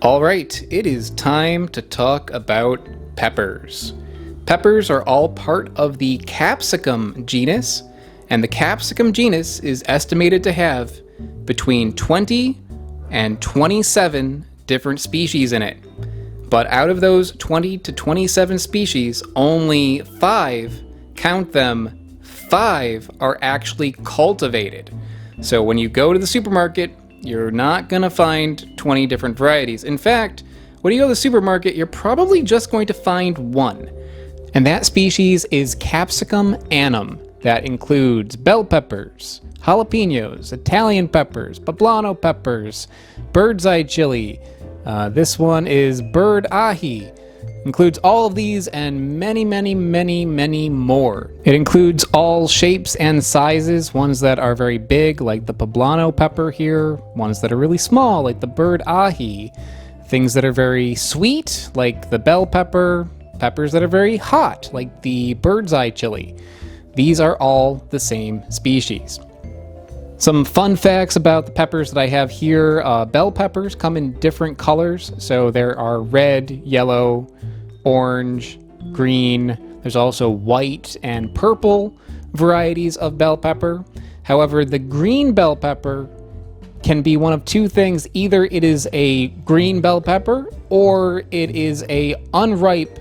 All right, it is time to talk about peppers. Peppers are all part of the Capsicum genus, and the Capsicum genus is estimated to have between 20 and 27 different species in it. But out of those 20 to 27 species, only 5, count them, 5 are actually cultivated. So when you go to the supermarket, you're not going to find 20 different varieties. In fact, when you go to the supermarket, you're probably just going to find one. And that species is Capsicum annum. That includes bell peppers, jalapenos, Italian peppers, poblano peppers, bird's eye chili. This one is bird ahi. Includes all of these and many, many, many, many more. It includes all shapes and sizes, ones that are very big, like the poblano pepper here, ones that are really small, like the bird ahi, things that are very sweet, like the bell pepper, peppers that are very hot, like the bird's eye chili. These are all the same species. Some fun facts about the peppers that I have here. Bell peppers come in different colors, so there are red, yellow, orange, green. There's also white and purple varieties of bell pepper. However, the green bell pepper can be one of two things. Either it is a green bell pepper or it is a unripe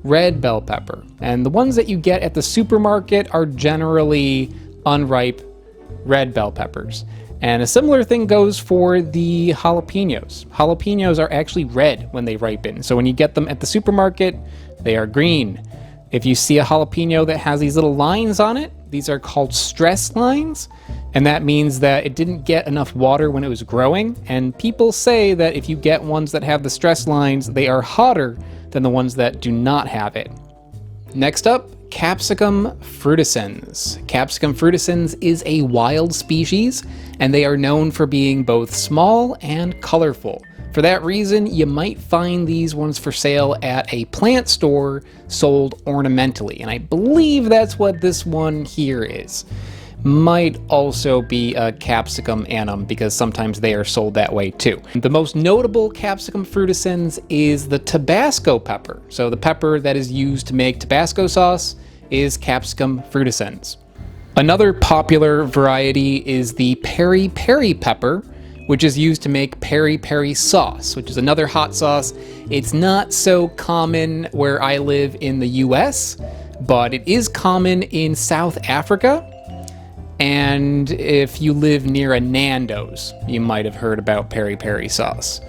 red bell pepper. And the ones that you get at the supermarket are generally unripe red bell peppers. And a similar thing goes for the jalapenos. Jalapenos are actually red when they ripen. So when you get them at the supermarket, they are green. If you see a jalapeno that has these little lines on it, these are called stress lines. And that means that it didn't get enough water when it was growing. And people say that if you get ones that have the stress lines, they are hotter than the ones that do not have it. Next up, Capsicum frutescens. Capsicum frutescens is a wild species, and they are known for being both small and colorful. For that reason, you might find these ones for sale at a plant store sold ornamentally, and I believe that's what this one here is. Might also be a Capsicum annum, because sometimes they are sold that way too. The most notable Capsicum frutescens is the Tabasco pepper. So the pepper that is used to make Tabasco sauce is Capsicum frutescens. Another popular variety is the peri peri pepper, which is used to make peri peri sauce, which is another hot sauce. It's not so common where I live in the US, but it is common in South Africa. And if you live near a Nando's, you might have heard about peri peri sauce.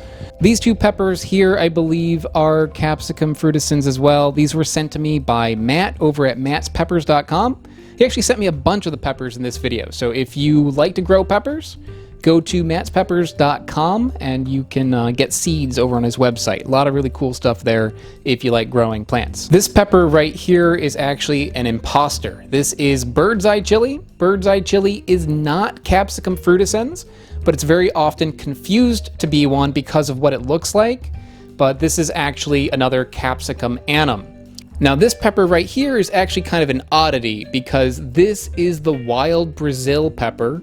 These two peppers here, I believe, are Capsicum frutescens as well. These were sent to me by Matt over at mattspeppers.com. He actually sent me a bunch of the peppers in this video. So if you like to grow peppers, go to mattspeppers.com and you can get seeds over on his website. A lot of really cool stuff there if you like growing plants. This pepper right here is actually an imposter. This is bird's eye chili. Bird's eye chili is not Capsicum frutescens, but it's very often confused to be one because of what it looks like. But this is actually another Capsicum annum. Now this pepper right here is actually kind of an oddity because this is the wild Brazil pepper.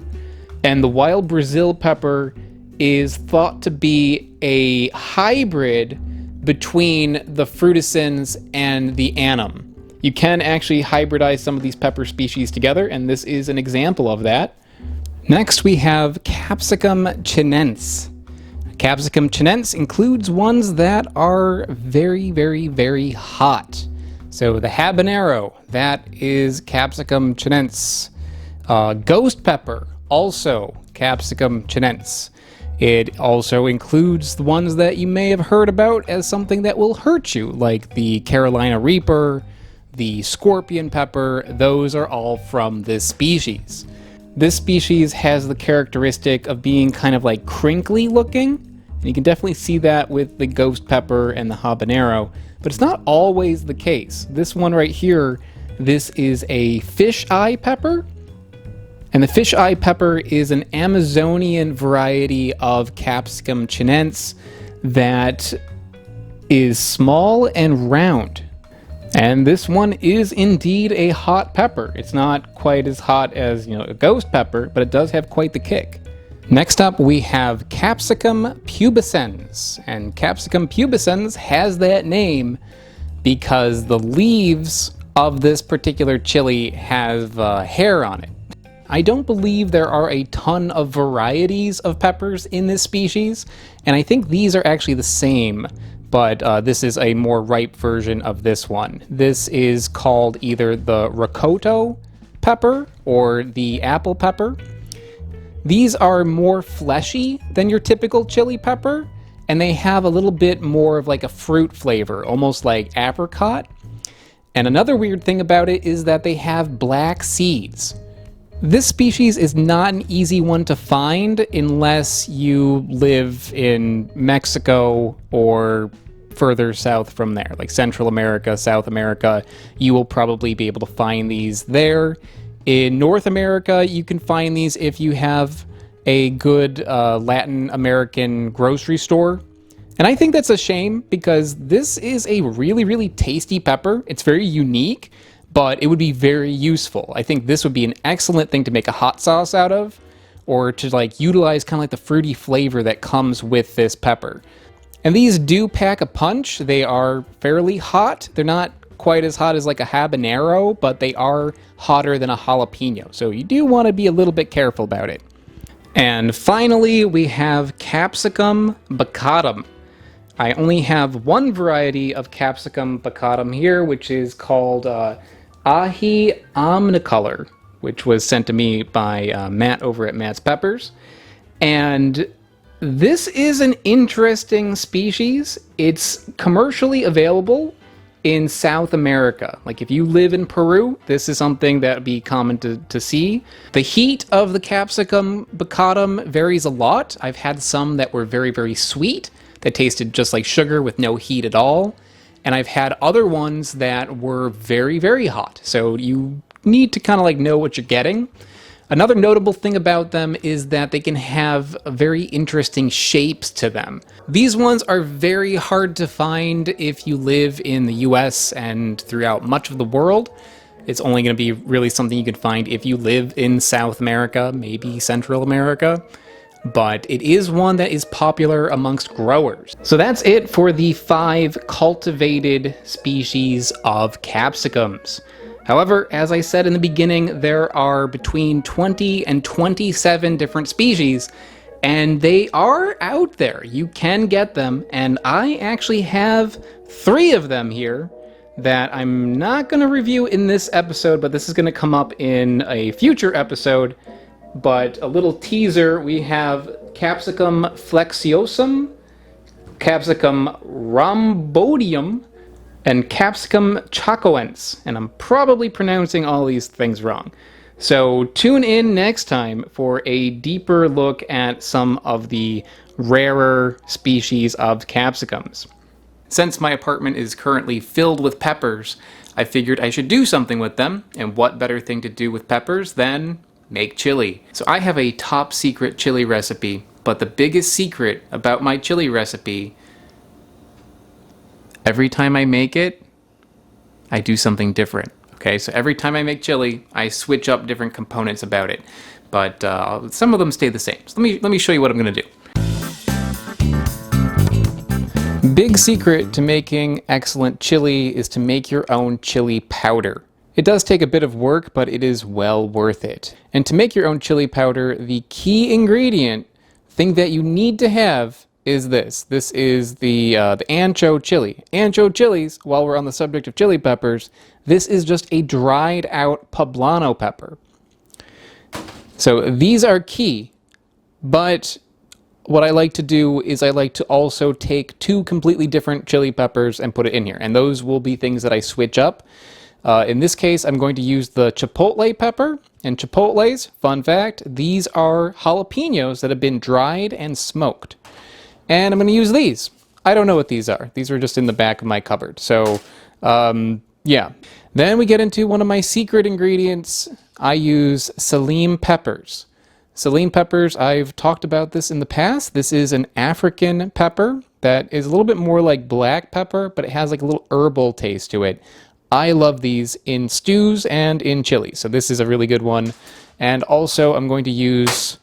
And the wild Brazil pepper is thought to be a hybrid between the frutescens and the annum. You can actually hybridize some of these pepper species together, and this is an example of that. Next, we have Capsicum chinense. Capsicum chinense includes ones that are very, very, very hot. So the habanero, that is Capsicum chinense. Ghost pepper, also Capsicum chinense. It also includes the ones that you may have heard about as something that will hurt you, like the Carolina Reaper, the scorpion pepper. Those are all from this species. This species has the characteristic of being kind of like crinkly looking, and you can definitely see that with the ghost pepper and the habanero, but it's not always the case. This one right here, this is a fish eye pepper. And the fish eye pepper is an Amazonian variety of Capsicum chinense that is small and round. And this one is indeed a hot pepper. It's not quite as hot as, a ghost pepper, but it does have quite the kick. Next up, we have Capsicum pubescens, and Capsicum pubescens has that name because the leaves of this particular chili have hair on it. I don't believe there are a ton of varieties of peppers in this species, and I think these are actually the same, but this is a more ripe version of this one. This is called either the ricotta pepper or the apple pepper. These are more fleshy than your typical chili pepper, and they have a little bit more of like a fruit flavor, almost like apricot. And another weird thing about it is that they have black seeds. This species is not an easy one to find unless you live in Mexico or further south from there, like Central America, South America. You will probably be able to find these there. In North America, you can find these if you have a good Latin American grocery store. And I think that's a shame because this is a really, really tasty pepper. It's very unique, but it would be very useful. I think this would be an excellent thing to make a hot sauce out of, or to like utilize kind of like the fruity flavor that comes with this pepper. And these do pack a punch. They are fairly hot. They're not quite as hot as like a habanero, but they are hotter than a jalapeno. So you do want to be a little bit careful about it. And finally, we have Capsicum baccatum. I only have one variety of Capsicum baccatum here, which is called Ahi Omnicolor, which was sent to me by Matt over at Matt's Peppers. And this is an interesting species. It's commercially available in South America. Like if you live in Peru, this is something that would be common to see. The heat of the Capsicum baccatum varies a lot. I've had some that were very, very sweet, that tasted just like sugar with no heat at all. And I've had other ones that were very, very hot. So you need to kind of like know what you're getting. Another notable thing about them is that they can have very interesting shapes to them. These ones are very hard to find if you live in the US and throughout much of the world. It's only going to be really something you can find if you live in South America, maybe Central America. But it is one that is popular amongst growers. So that's it for the 5 cultivated species of capsicums. However, as I said in the beginning, there are between 20 and 27 different species, and they are out there. You can get them, and I actually have 3 of them here that I'm not going to review in this episode, but this is going to come up in a future episode. But a little teaser, we have Capsicum flexiosum, Capsicum rhomboideum, and Capsicum chocoense, and I'm probably pronouncing all these things wrong. So tune in next time for a deeper look at some of the rarer species of capsicums. Since my apartment is currently filled with peppers, I figured I should do something with them, and what better thing to do with peppers than make chili. So I have a top secret chili recipe, but the biggest secret about my chili recipe, every time I make it, I do something different. Okay, so every time I make chili, I switch up different components about it, but some of them stay the same. So let me show you what I'm gonna do. Big secret to making excellent chili is to make your own chili powder. It does take a bit of work, but it is well worth it. And to make your own chili powder, the key ingredient, thing that you need to have, is this. This is the ancho chili. Ancho chilies, while we're on the subject of chili peppers, this is just a dried out poblano pepper. So these are key, but what I like to do is I like to also take 2 completely different chili peppers and put it in here, and those will be things that I switch up. In this case, I'm going to use the chipotle pepper, and chipotles, fun fact, these are jalapenos that have been dried and smoked. And I'm going to use these. I don't know what these are. These are just in the back of my cupboard. So, yeah. Then we get into one of my secret ingredients. I use Salim peppers. Salim peppers, I've talked about this in the past. This is an African pepper that is a little bit more like black pepper, but it has like a little herbal taste to it. I love these in stews and in chili, so this is a really good one. And also I'm going to use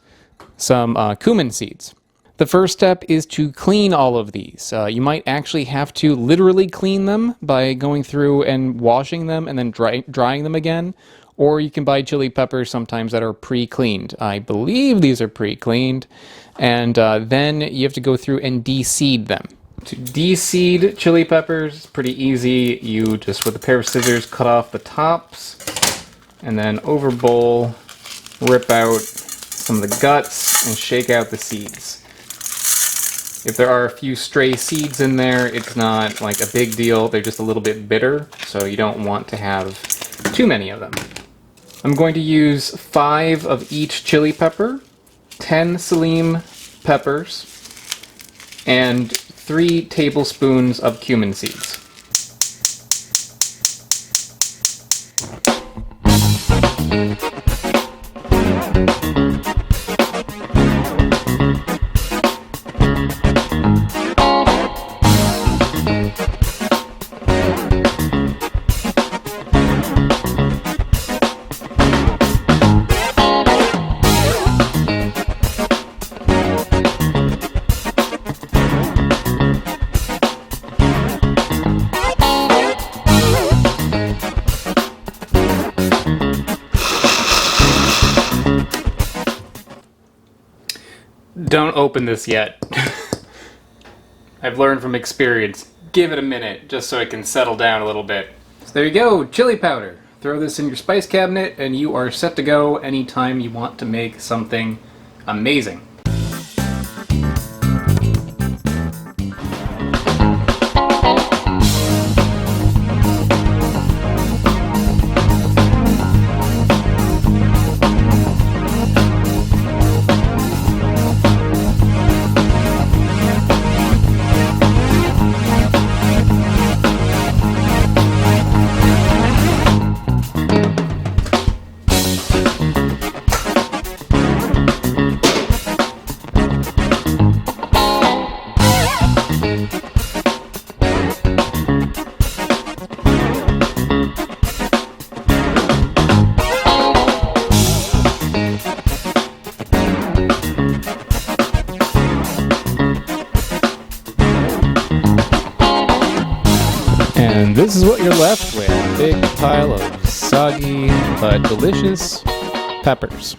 some cumin seeds. The first step is to clean all of these. You might actually have to literally clean them by going through and washing them and then drying them again. Or you can buy chili peppers sometimes that are pre-cleaned. I believe these are pre-cleaned. And then you have to go through and de-seed them. To de-seed chili peppers, it's pretty easy. You just, with a pair of scissors, cut off the tops. And then over bowl, rip out some of the guts and shake out the seeds. If there are a few stray seeds in there, it's not like a big deal. They're just a little bit bitter, so you don't want to have too many of them. I'm going to use 5 of each chili pepper, 10 Salim peppers, and 3 tablespoons of cumin seeds. Don't open this yet. I've learned from experience. Give it a minute, just so it can settle down a little bit. So there you go, chili powder. Throw this in your spice cabinet and you are set to go anytime you want to make something amazing. And this is what you're left with, a big pile of soggy but delicious peppers.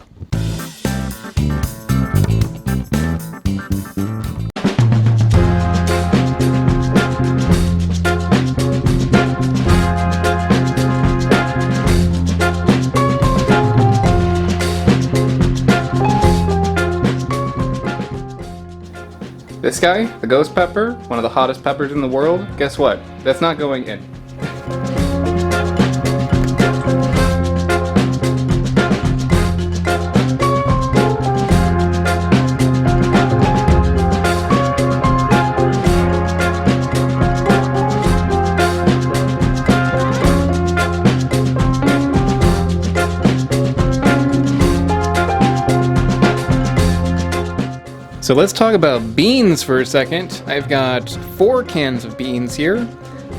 This guy, the ghost pepper, one of the hottest peppers in the world, guess what? That's not going in. So let's talk about beans for a second. I've got 4 cans of beans here.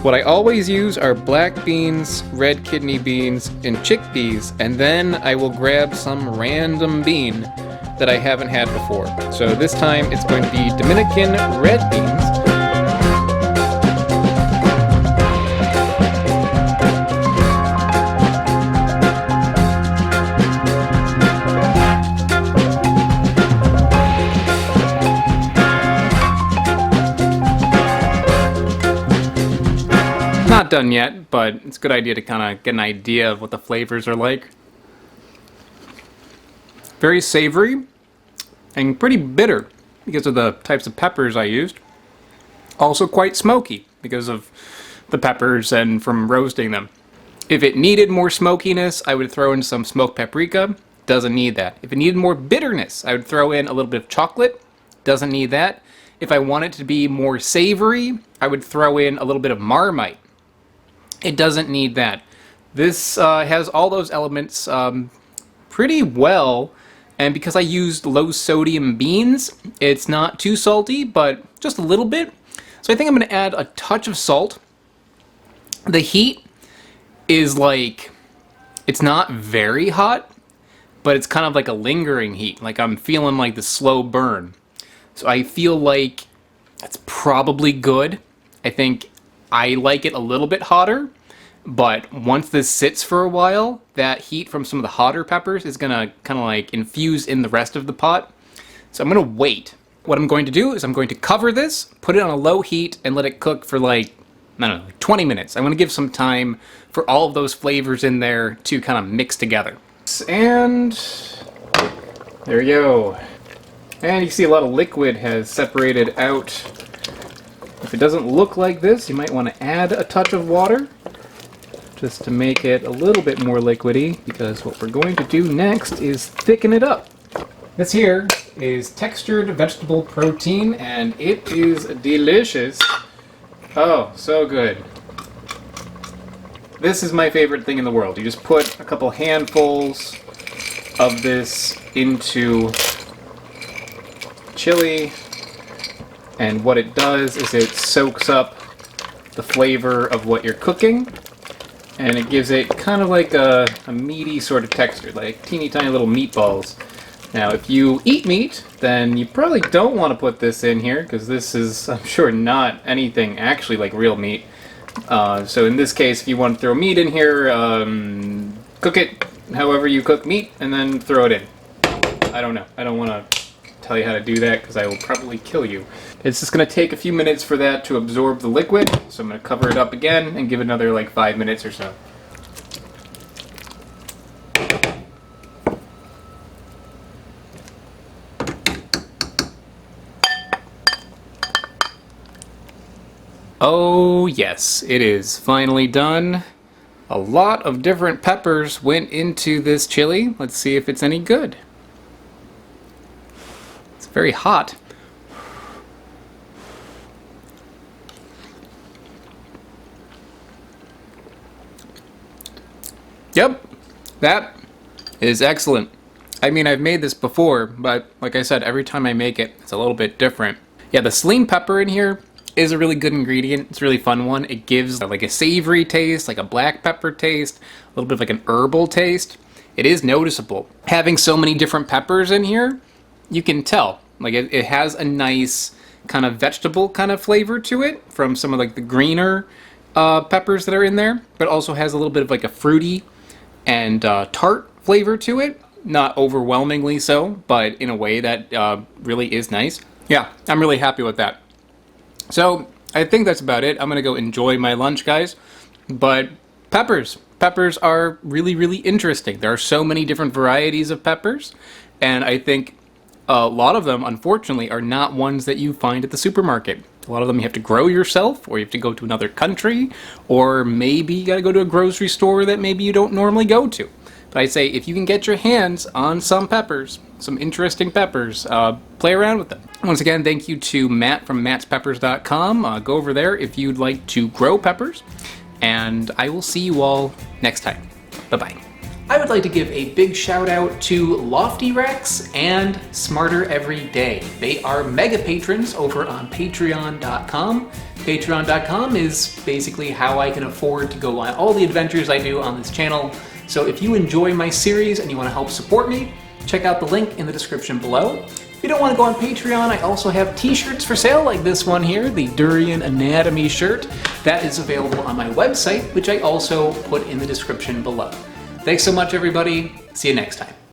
What I always use are black beans, red kidney beans, and chickpeas, and then I will grab some random bean that I haven't had before. So this time it's going to be Dominican red beans. Not done yet, but it's a good idea to kind of get an idea of what the flavors are like. Very savory and pretty bitter because of the types of peppers I used. Also quite smoky because of the peppers and from roasting them. If it needed more smokiness, I would throw in some smoked paprika. Doesn't need that. If it needed more bitterness, I would throw in a little bit of chocolate. Doesn't need that. If I want it to be more savory, I would throw in a little bit of Marmite. It doesn't need that. This has all those elements pretty well, and because I used low sodium beans, it's not too salty, but just a little bit. So I think I'm going to add a touch of salt. The heat is like, it's not very hot, but it's kind of like a lingering heat. Like I'm feeling like the slow burn. So I feel like that's probably good. I think I like it a little bit hotter, but once this sits for a while, that heat from some of the hotter peppers is gonna kind of like infuse in the rest of the pot. So I'm gonna wait. What I'm going to do is I'm going to cover this, put it on a low heat, and let it cook for like, I don't know, like 20 minutes. I'm gonna give some time for all of those flavors in there to kind of mix together. And there you go. And you can see a lot of liquid has separated out. If it doesn't look like this, you might want to add a touch of water just to make it a little bit more liquidy, because what we're going to do next is thicken it up. This here is textured vegetable protein, and it is delicious. Oh, so good. This is my favorite thing in the world. You just put a couple handfuls of this into chili, and what it does is it soaks up the flavor of what you're cooking, and it gives it kind of like a meaty sort of texture, like teeny tiny little meatballs. Now, if you eat meat, then you probably don't want to put this in here, because this is, I'm sure, not anything actually like real meat. So in this case, if you want to throw meat in here, cook it however you cook meat, and then throw it in. I don't know. I don't want to tell you how to do that, because I will probably kill you. It's just going to take a few minutes for that to absorb the liquid, so I'm going to cover it up again and give it another like 5 minutes or so. Oh yes, it is finally done. A lot of different peppers went into this chili. Let's see if it's any good. It's very hot. Yep, that is excellent. I mean, I've made this before, but like I said, every time I make it, it's a little bit different. Yeah, the Selene pepper in here is a really good ingredient. It's a really fun one. It gives like a savory taste, like a black pepper taste, a little bit of like an herbal taste. It is noticeable. Having so many different peppers in here, you can tell. Like it has a nice kind of vegetable kind of flavor to it from some of like the greener peppers that are in there, but also has a little bit of like a fruity and tart flavor to it. Not overwhelmingly so, but in a way that really is nice. Yeah, I'm really happy with that. So I think that's about it. I'm gonna go enjoy my lunch, guys. But peppers are really, really interesting. There are so many different varieties of peppers, and I think a lot of them, unfortunately, are not ones that you find at the supermarket. A lot of them you have to grow yourself, or you have to go to another country, or maybe you gotta go to a grocery store that maybe you don't normally go to. But I say, if you can get your hands on some peppers, some interesting peppers, play around with them. Once again, thank you to Matt from mattspeppers.com. Go over there if you'd like to grow peppers, and I will see you all next time. Bye-bye. I would like to give a big shout out to Loftyrex and Smarter Every Day. They are mega patrons over on patreon.com. Patreon.com is basically how I can afford to go on all the adventures I do on this channel. So if you enjoy my series and you want to help support me, check out the link in the description below. If you don't want to go on Patreon, I also have t-shirts for sale like this one here, the Durian Anatomy shirt. That is available on my website, which I also put in the description below. Thanks so much, everybody. See you next time.